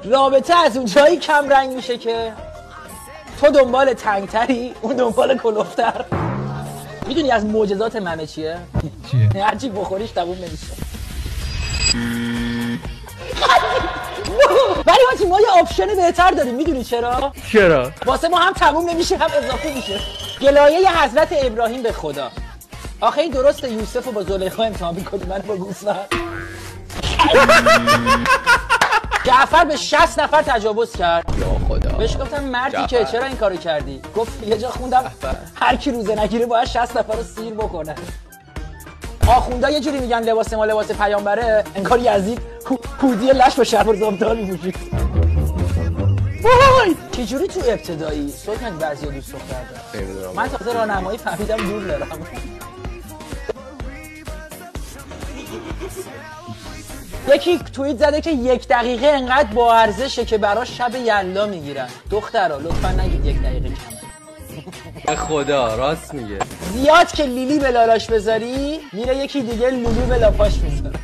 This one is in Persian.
رابطه از اون جایی کم رنگ میشه که تو دنبال تنگتری، اون دنبال کلوفتر. میدونی از معجزات منه چیه؟ هرچی بخوریش تموم نمیشه. ولی ما یه آپشن بهتر داریم. میدونی چرا؟ چرا؟ واسه ما هم تموم نمیشه هم اضافه میشه. گلایه حضرت ابراهیم به خدا. آخه این درسته یوسف رو با زلیخا امتحان میکنی، من با گوسفند. جعفر به 60 نفر تجاوز کرد. یا خدا. بهش گفتم مردی که چرا این کارو کردی؟ گفت یه جا خوندم هر کی روزه نگیره باید 60 نفر رو سیر بکنه. آخوندا یه جوری میگن لباس ما لباس پیامبره، انگار یزید هودی لش با شلوار زابطال میپوشید. وای چه جوری تو ابتدایی سوگن بعضیا دوست دختر دارن. من تازه راهنمایی فهمیدم دور دارم. یکی توییت زده که 1 دقیقه انقدر با ارزشه که براش شب یلدا میگیرن. دخترا لطفا نگید 1 دقیقه کمه. به خدا راست میگه. زیاد که لیلی به لالاش بذاری میره یکی دیگه لولو به لاپاش میذاره.